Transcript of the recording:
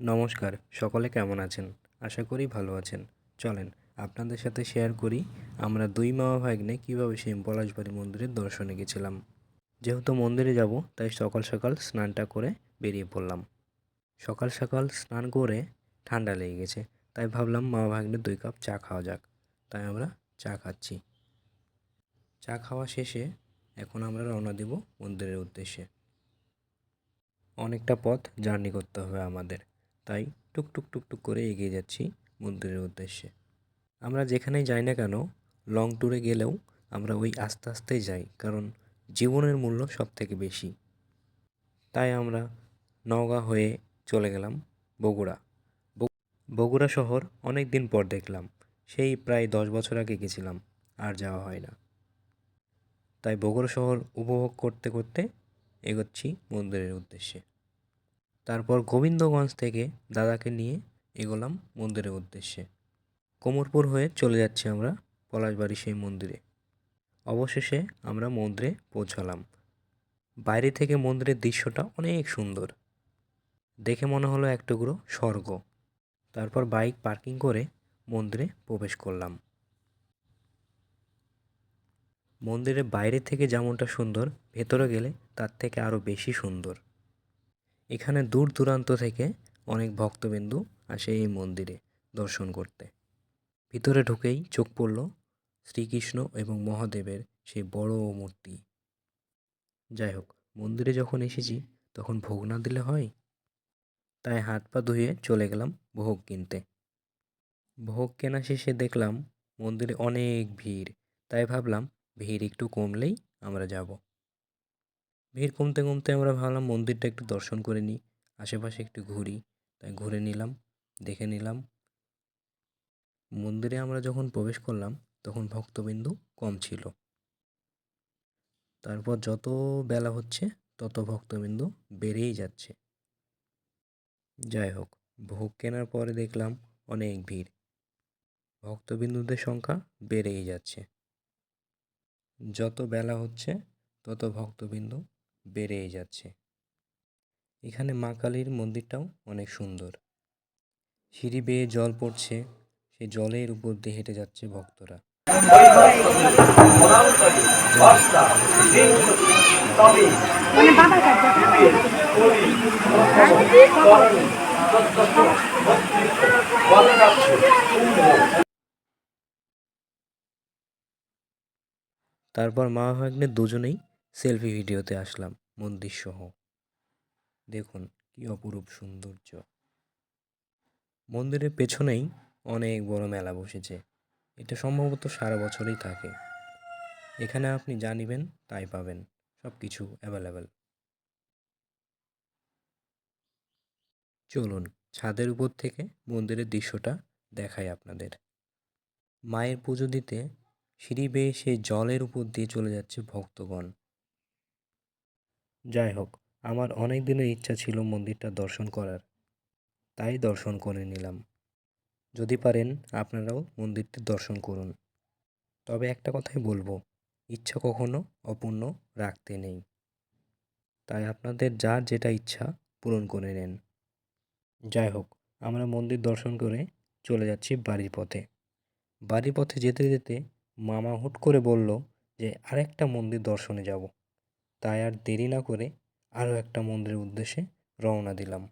নমস্কার, সকলে কেমন আছেন? আশা করি ভালো আছেন। চলেন আপনাদের সাথে শেয়ার করি আমরা দুই মামা ভাগ্নে কীভাবে সেই পলাশবাড়ি মন্দিরের দর্শনে গেছিলাম। যেহেতু মন্দিরে যাব তাই সকাল সকাল স্নানটা করে বেরিয়ে পড়লাম। সকাল সকাল স্নান করে ঠান্ডা লেগে গেছে, তাই ভাবলাম মামা ভাগ্নে 2 কাপ চা খাওয়া যাক। তাই আমরা চা খাচ্ছি। চা খাওয়া শেষে এখন আমরা রওনা দেব মন্দিরের উদ্দেশ্যে। অনেকটা পথ জার্নি করতে হবে আমাদের, তাই টুকটুক টুকটুক করে এগিয়ে যাচ্ছি মন্দিরের উদ্দেশ্যে। আমরা যেখানেই যাই না কেন, লং ট্যুরে গেলেও আমরা ওই আস্তে আস্তেই যাই, কারণ জীবনের মূল্য সব থেকে বেশি। তাই আমরা নওগাঁ হয়ে চলে গেলাম বগুড়া। বগুড়া শহর অনেক দিন পর দেখলাম, সেই প্রায় 10 বছর আগে গেছিলাম, আর যাওয়া হয় না। তাই বগুড়া শহর উপভোগ করতে করতে এগোচ্ছি মন্দিরের উদ্দেশ্যে। তারপর গোবিন্দগঞ্জ থেকে দাদাকে নিয়ে এগোলাম মন্দিরের উদ্দেশ্যে। কোমরপুর হয়ে চলে যাচ্ছি আমরা পলাশবাড়ি সেই মন্দিরে। অবশেষে আমরা মন্দিরে পৌঁছালাম। বাইরে থেকে মন্দিরের দৃশ্যটা অনেক সুন্দর, দেখে মনে হলো এক টুকরো স্বর্গ। তারপর বাইক পার্কিং করে মন্দিরে প্রবেশ করলাম। মন্দিরের বাইরে থেকে যেমনটা সুন্দর, ভেতরে গেলে তার থেকে আরও বেশি সুন্দর। এখানে দূর দূরান্ত থেকে অনেক ভক্তবিন্দু আসে এই মন্দিরে দর্শন করতে। ভিতরে ঢুকেই চোখ পড়ল শ্রীকৃষ্ণ এবং মহাদেবের সেই বড় মূর্তি। যাই হোক, মন্দিরে যখন এসেছি তখন ভোগ না দিলে হয়, তাই হাত পা ধুয়ে চলে গেলাম ভোগ কিনতে। ভোগ কেনা শেষে দেখলাম মন্দিরে অনেক ভিড়, তাই ভাবলাম ভিড় একটু কমলেই আমরা যাব। ভিড় কমতে কমতে আমরা ভাবলাম মন্দিরটা একটু দর্শন করে নিই, আশেপাশে একটু ঘুরি। তাই ঘুরে নিলাম, দেখে নিলাম। মন্দিরে আমরা যখন প্রবেশ করলাম তখন ভক্তবিন্দু কম ছিল। তারপর যত বেলা হচ্ছে তত ভক্তবিন্দু বেড়েই যাচ্ছে। যাই হোক, ভোগ কেনার পরে দেখলাম অনেক ভিড়, ভক্তবিন্দুদের সংখ্যা বেড়েই যাচ্ছে। যত বেলা হচ্ছে তত ভক্তবিন্দু বেড়েই যাচ্ছে। এখানে মা কালীর মন্দিরটাও অনেক সুন্দর। সিঁড়ি বেয়ে জল পড়ছে, সেই জলের উপর দিয়ে হেঁটে যাচ্ছে ভক্তরা। তারপর মা ভাগ্নে দুজনেই সেলফি ভিডিওতে আসলাম মন্দির সহ। দেখুন কি অপরূপ সৌন্দর্য। মন্দিরের পেছনেই অনেক বড় মেলা বসেছে। এটা সম্ভবত সারা বছরই থাকে। এখানে আপনি যা নিবেন তাই পাবেন, সব কিছু অ্যাভেলেবেল। চলুন ছাদের উপর থেকে মন্দিরের দৃশ্যটা দেখাই আপনাদের। মায়ের পুজো দিতে সিঁড়ি বেয়ে সেই জলের উপর দিয়ে চলে যাচ্ছে ভক্তগণ। যাই হোক, আমার অনেক দিনের ইচ্ছা ছিল মন্দিরটা দর্শন করার, তাই দর্শন করে নিলাম। যদি পারেন আপনারাও মন্দিরটি দর্শন করুন। তবে একটা কথাই বলবো, ইচ্ছা কখনো অপূর্ণ রাখতে নেই। তাই আপনাদের যার যেটা ইচ্ছা পূরণ করে নেন। যাই হোক, আমরা মন্দির দর্শন করে চলে যাচ্ছি বাড়ির পথে। বাড়ির পথে যেতে যেতে মামা হুট করে বলল যে আরেকটা মন্দির দর্শনে যাব। তাই আর দেরি না করে আরও একটা মন্দিরের উদ্দেশ্যে রওনা দিলাম।